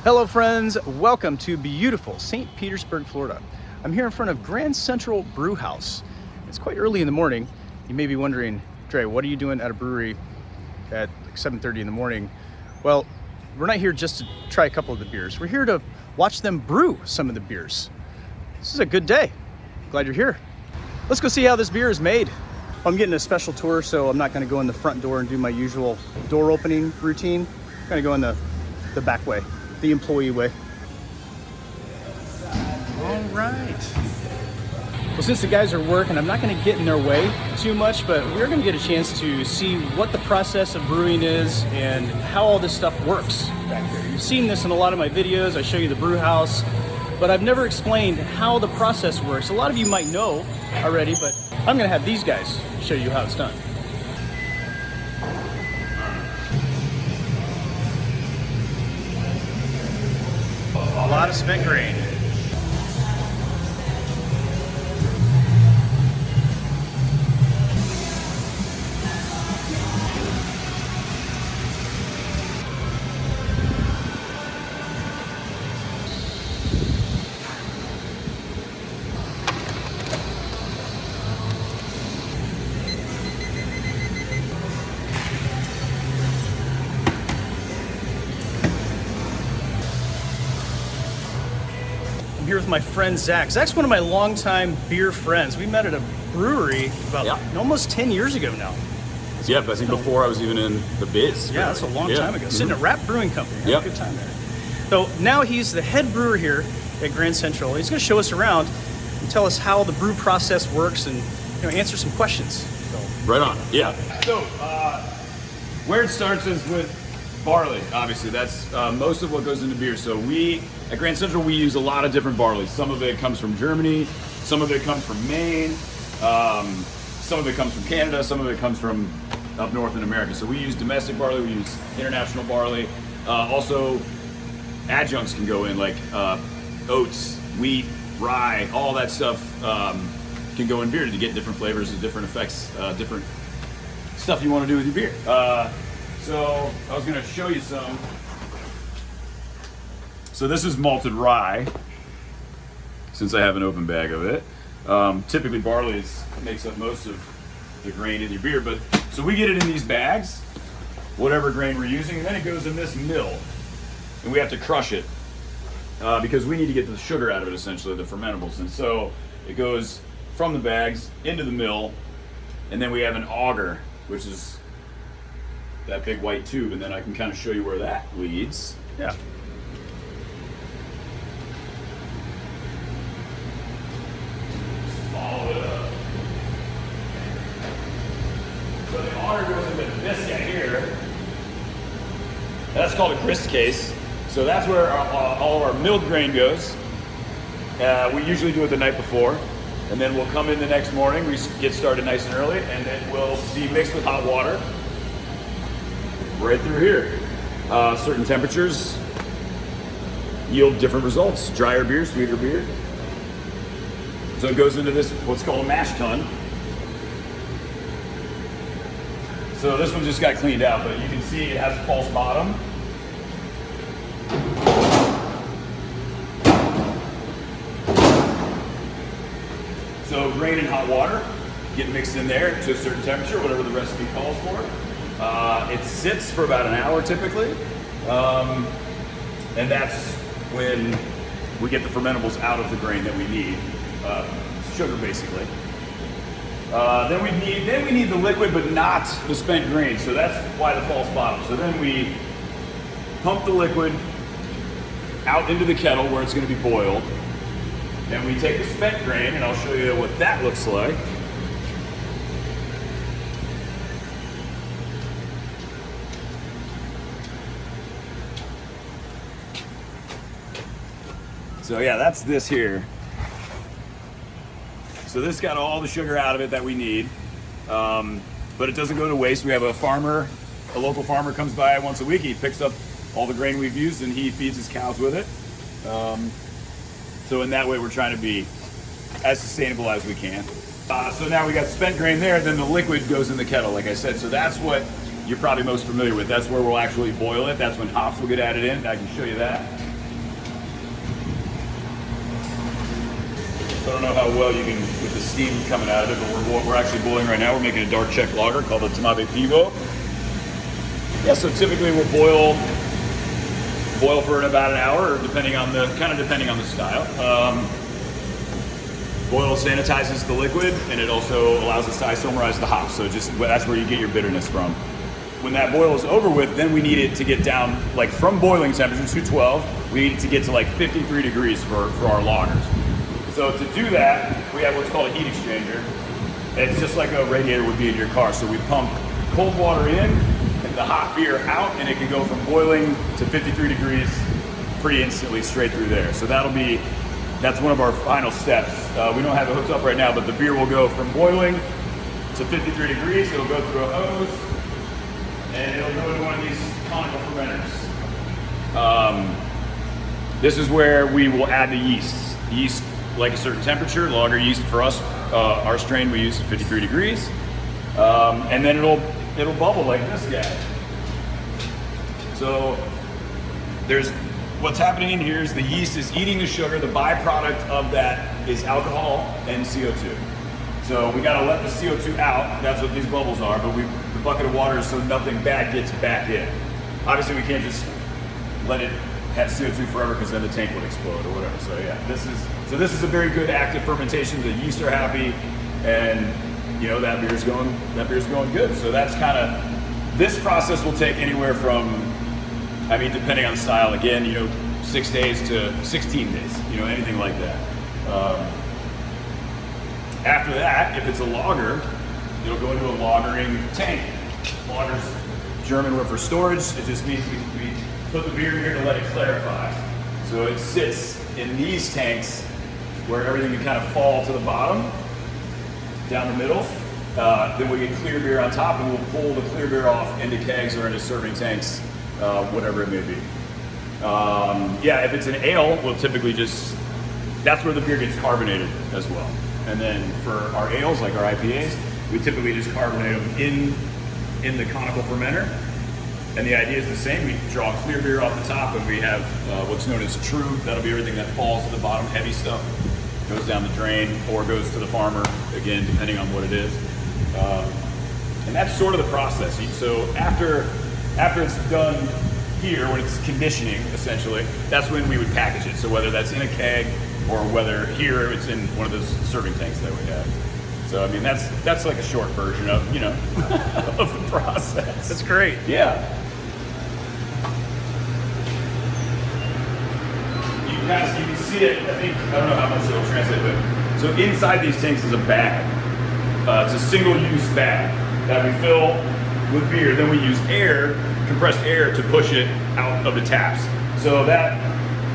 Hello friends, welcome to beautiful St. Petersburg, Florida. I'm here in front of Grand Central Brewhouse. It's quite early in the morning. You may be wondering, Dre, what are you doing at a brewery at like 7:30 in the morning? Well, we're not here just to try a couple of the beers. We're here to watch them brew some of the beers. This is a good day. Glad you're here. Let's go see how this beer is made. I'm getting a special tour, so I'm not gonna go in the front door and do my usual door opening routine. I'm gonna go in the back way. The employee way. All right. Well, since the guys are working, I'm not going to get in their way too much, but we're going to get a chance to see what the process of brewing is and how all this stuff works back here. You've seen this in a lot of my videos. I show you the brew house, but I've never explained how the process works. A lot of you might know already, but I'm going to have these guys show you how it's done. A lot of spent grain. Here with my friend Zach. Zach's one of my longtime beer friends. We met at a brewery about almost 10 years ago now. Yep, I think before I was even in the biz. Yeah, that's a long time ago. Sitting at Wrap Brewing Company. Had a good time there. So now he's the head brewer here at Grand Central. He's going to show us around and tell us how the brew process works and answer some questions. So, right on. Yeah. So where it starts is with barley. Obviously, that's most of what goes into beer. So at Grand Central, we use a lot of different barley. Some of it comes from Germany, some of it comes from Maine, some of it comes from Canada, some of it comes from up north in America. So we use domestic barley, we use international barley. Also, adjuncts can go in like oats, wheat, rye, all that stuff can go in beer to get different flavors and different effects, different stuff you want to do with your beer. So I was going to show you some. So this is malted rye, since I have an open bag of it. Typically barley makes up most of the grain in your beer, but so we get it in these bags, whatever grain we're using, and then it goes in this mill, and we have to crush it because we need to get the sugar out of it, essentially, the fermentables. And so it goes from the bags into the mill, and then we have an auger, which is that big white tube, and then I can kind of show you where that leads. Yeah. Follow it up. So the auger goes into this guy here. That's called a grist case. So that's where all of our milled grain goes. We usually do it the night before, and then we'll come in the next morning. We get started nice and early, and it will be mixed with hot water right through here. Certain temperatures yield different results. Drier beer, sweeter beer. So it goes into this, what's called a mash tun. So this one just got cleaned out, but you can see it has a false bottom. So grain and hot water get mixed in there to a certain temperature, whatever the recipe calls for. It sits for about an hour typically, and that's when we get the fermentables out of the grain that we need, sugar basically. Then we need the liquid, but not the spent grain. So that's why the false bottom. So then we pump the liquid out into the kettle where it's going to be boiled. Then we take the spent grain, and I'll show you what that looks like. So yeah, that's this here. So this got all the sugar out of it that we need, but it doesn't go to waste. We have a local farmer comes by once a week. He picks up all the grain we've used and he feeds his cows with it. So in that way, we're trying to be as sustainable as we can. So now we got spent grain there, then the liquid goes in the kettle, like I said. So that's what you're probably most familiar with. That's where we'll actually boil it. That's when hops will get added in. I can show you that. So I don't know how well you can, with the steam coming out of it, but we're actually boiling right now. We're making a dark Czech lager called the Tmave Pivo. Yeah, so typically we'll boil for about an hour, or depending on the style. Boil sanitizes the liquid, and it also allows us to isomerize the hops. So that's where you get your bitterness from. When that boil is over with, then we need it to get down, like from boiling temperature, 212, we need it to get to like 53 degrees for our lagers. So to do that, we have what's called a heat exchanger. It's just like a radiator would be in your car. So we pump cold water in and the hot beer out, and it can go from boiling to 53 degrees pretty instantly straight through there. So that's one of our final steps. We don't have it hooked up right now, but the beer will go from boiling to 53 degrees. It'll go through a hose, and it'll go into one of these conical fermenters. This is where we will add the yeast. Yeast, like a certain temperature, lager yeast for us, our strain we use is 53 degrees. And then it'll bubble like this guy. So what's happening in here is the yeast is eating the sugar. The byproduct of that is alcohol and CO2. So we gotta let the CO2 out. That's what these bubbles are, but the bucket of water is so nothing bad gets back in. Obviously we can't just let it have CO2 forever, because then the tank would explode or whatever. So yeah, this is a very good active fermentation. The yeast are happy, and that beer's going good. So that's kind of, this process will take anywhere from, depending on the style, again, 6 days to 16 days, anything like that. After that, if it's a lager, it'll go into a lagering tank. Lager's German word for storage. It just means we put the beer in here to let it clarify. So it sits in these tanks where everything can kind of fall to the bottom, down the middle. Then we get clear beer on top, and we'll pull the clear beer off into kegs or into serving tanks, whatever it may be. If it's an ale, we'll typically that's where the beer gets carbonated as well. And then for our ales, like our IPAs, we typically just carbonate them in the conical fermenter. And the idea is the same. We draw clear beer off the top, and we have what's known as true. That'll be everything that falls to the bottom, heavy stuff, goes down the drain or goes to the farmer, again, depending on what it is. And that's sort of the process. So after it's done here, when it's conditioning, essentially, that's when we would package it. So whether that's in a keg, or whether here it's in one of those serving tanks that we have. So that's like a short version of of the process. That's great. Yeah. You can see it. I don't know how much it'll translate, but so inside these tanks is a bag. It's a single-use bag that we fill with beer. Then we use compressed air, to push it out of the taps. So that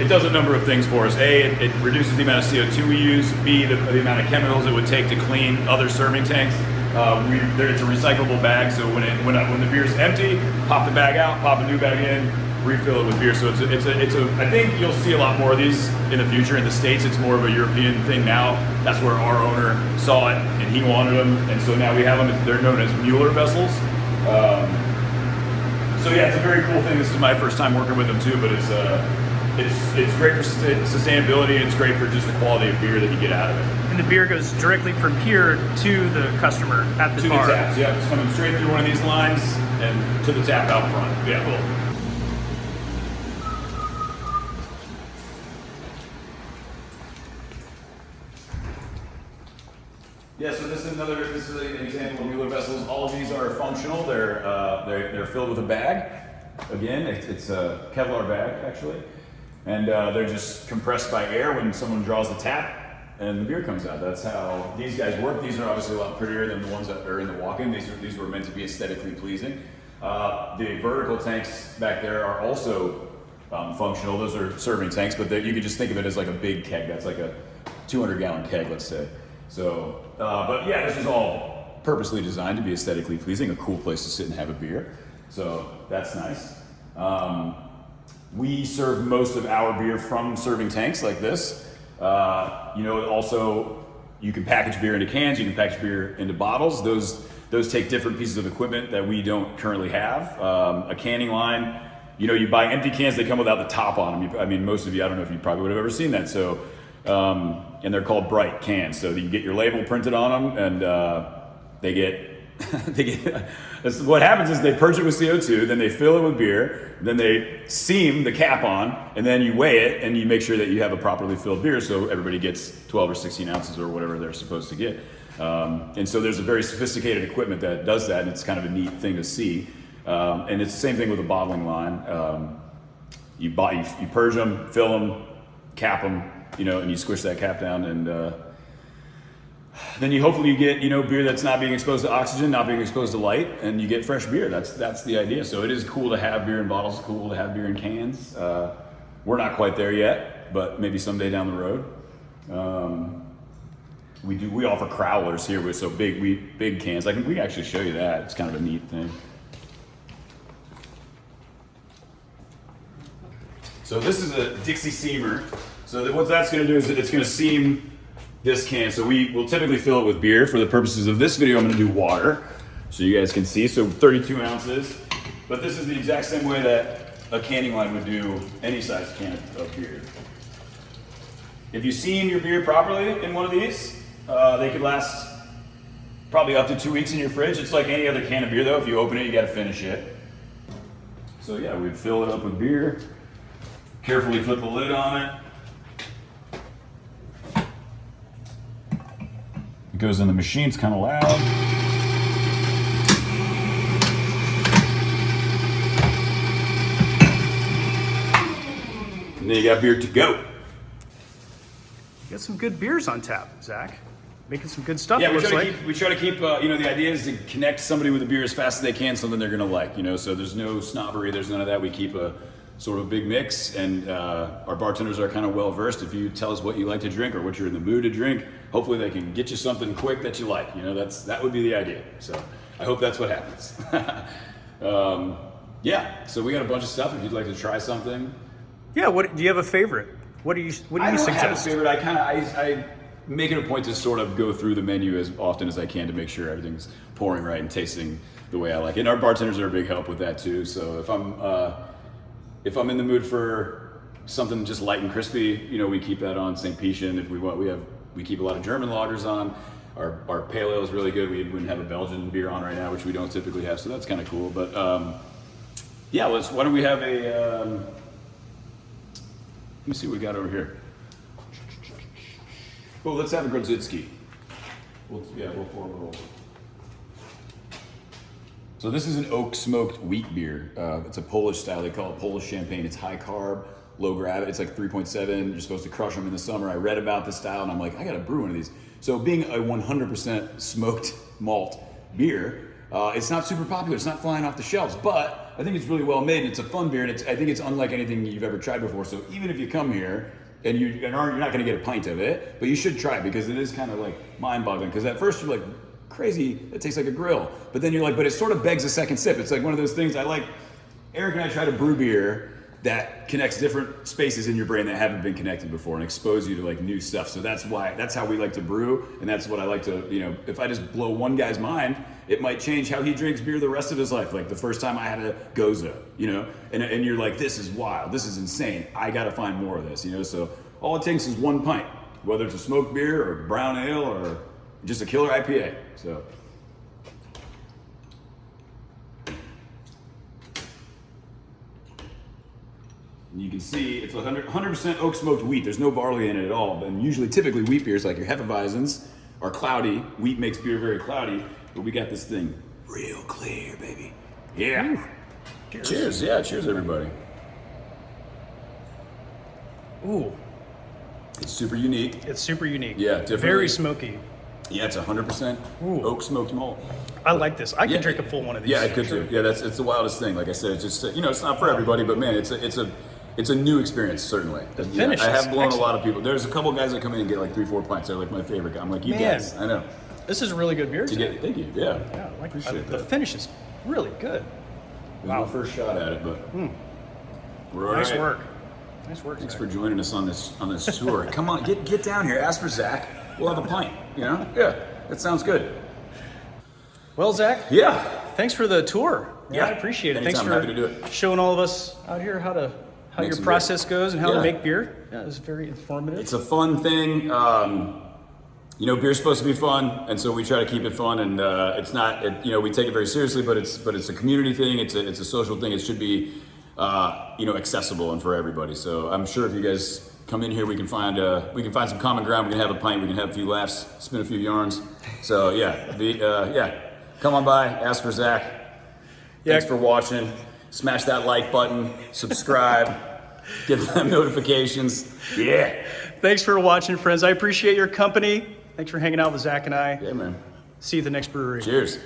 it does a number of things for us. A, it reduces the amount of CO2 we use. B, the amount of chemicals it would take to clean other serving tanks. It's a recyclable bag, so when the beer's empty, pop the bag out, pop a new bag in, refill it with beer. So I think you'll see a lot more of these in the future. In the States, it's more of a European thing now. That's where our owner saw it, and he wanted them, and so now we have them. They're known as Mueller vessels. So yeah, it's a very cool thing. This is my first time working with them too, but it's great for sustainability, and it's great for just the quality of beer that you get out of it. And the beer goes directly from here to the customer at the bar. To the taps, yeah. It's coming straight through one of these lines and to the tap out front. Yeah, cool. Yeah, so this is an example of Mueller vessels. All of these are functional. They're filled with a bag. Again, it's a Kevlar bag actually, and they're just compressed by air when someone draws the tap, and the beer comes out. That's how these guys work. These are obviously a lot prettier than the ones that are in the walk-in. These were meant to be aesthetically pleasing. The vertical tanks back there are also functional. Those are serving tanks, but you could just think of it as like a big keg. That's like a 200-gallon keg, let's say. So, but yeah, this is all purposely designed to be aesthetically pleasing, a cool place to sit and have a beer. So that's nice. We serve most of our beer from serving tanks like this. Also, you can package beer into cans, you can package beer into bottles. Those take different pieces of equipment that we don't currently have. A canning line, you buy empty cans, they come without the top on them. Most of you, I don't know if you probably would have ever seen that. So and they're called bright cans. So you get your label printed on them, and they get what happens is they purge it with CO2, then they fill it with beer, then they seam the cap on, and then you weigh it and you make sure that you have a properly filled beer so everybody gets 12 or 16 ounces or whatever they're supposed to get. And so there's a very sophisticated equipment that does that, and it's kind of a neat thing to see. And it's the same thing with the bottling line. You purge them, fill them, cap them, and you squish that cap down, and then hopefully you get beer that's not being exposed to oxygen, not being exposed to light, and you get fresh beer. That's the idea. So it is cool to have beer in bottles, cool to have beer in cans. We're not quite there yet, but maybe someday down the road. We offer crowlers here with big cans. We can actually show you that. It's kind of a neat thing. So this is a Dixie seamer. So what that's going to do is it's going to seam this can. So we will typically fill it with beer. For the purposes of this video, I'm going to do water so you guys can see. So 32 ounces. But this is the exact same way that a canning line would do any size can of beer. If you seam your beer properly in one of these, they could last probably up to 2 weeks in your fridge. It's like any other can of beer though. If you open it, you got to finish it. So yeah, we'd fill it up with beer. Carefully put the lid on it. It goes in the machine, it's kind of loud. And then you got beer to go. You got some good beers on tap, Zach. Making some good stuff. Yeah, we try to keep the idea is to connect somebody with a beer as fast as they can, something they're gonna like, so there's no snobbery, there's none of that. We keep a sort of big mix, and our bartenders are kind of well versed. If you tell us what you like to drink or what you're in the mood to drink, hopefully they can get you something quick that you like. That would be the idea. So I hope that's what happens. Yeah, so we got a bunch of stuff if you'd like to try something. Yeah, do you have a favorite? What do you suggest? I don't have a favorite. I make it a point to sort of go through the menu as often as I can to make sure everything's pouring right and tasting the way I like it. And our bartenders are a big help with that too. So if I'm in the mood for something just light and crispy, we keep that on. St. Pietian, if we want, we keep a lot of German lagers on. Our pale ale is really good. We wouldn't have a Belgian beer on right now, which we don't typically have, so that's kind of cool. But yeah, why don't we have a? Let me see what we got over here. Well, let's have a Grodzicki. We'll pour a little. So this is an oak smoked wheat beer. It's a Polish style. They call it Polish champagne. It's high carb, low gravity. It's like 3.7. You're supposed to crush them in the summer. I read about this style and I'm like, I gotta brew one of these. So being a 100% smoked malt beer, it's not super popular. It's not flying off the shelves, but I think it's really well made and it's a fun beer. And I think it's unlike anything you've ever tried before. So even if you come here and you're not gonna get a pint of it, but you should try it because it is kind of like mind-boggling. Because at first you're like, crazy, it tastes like a grill. But then you're like, but it sort of begs a second sip. It's like one of those things Eric and I try to brew beer that connects different spaces in your brain that haven't been connected before and expose you to new stuff. So that's how we like to brew. And that's what I like to, if I just blow one guy's mind, it might change how he drinks beer the rest of his life. Like the first time I had a Goza, and you're like, this is wild, this is insane. I gotta find more of this, So all it takes is one pint, whether it's a smoked beer or brown ale or just a killer IPA. So and you can see it's 100% oak smoked wheat. There's no barley in it at all. And typically wheat beers like your Hefeweizens are cloudy. Wheat makes beer very cloudy, but we got this thing real clear, baby. Yeah. Ooh. Cheers. Yeah, cheers everybody. Ooh. It's super unique. Yeah, different. Very smoky. Yeah, it's 100% oak smoked malt. I like this. I could drink a full one of these. Yeah, I could too. Yeah, it's the wildest thing. Like I said, it's just it's not for everybody, but man, it's a new experience certainly. The finish. I have blown a lot of people. There's a couple guys that come in and get 3-4 pints. They're like my favorite guy. I'm like, you guys, I know. This is a really good beer. Thank you. Yeah. Yeah, Appreciate the that. finish is really good. This is my first shot at it, but we're all Nice right. work. Nice work. Thanks Zach. for joining us on this tour. Come on, get down here. Ask for Zach. We'll have a pint. Yeah, that sounds good. Well, Zach. Yeah. Thanks for the tour. Yeah, I appreciate it. Anytime, Thanks I'm happy to do for it. showing all of us out here how how make your some process goes and how to Yeah. make beer. Yeah, it was very informative. It's a fun thing. You know, beer's supposed to be fun, and so we try to keep it fun. And it's not, you know, we take it very seriously, but it's a community thing. It's a social thing. It should be, you know, accessible and for everybody. So I'm sure if you guys come in here, we can find some common ground. We can have a pint. We can have a few laughs, spin a few yarns. So yeah, come on by, ask for Zac. Thanks for watching. Smash that like button, subscribe, get them notifications. Yeah. Thanks for watching, friends. I appreciate your company. Thanks for hanging out with Zac and I. Yeah, man. See you at the next brewery. Cheers.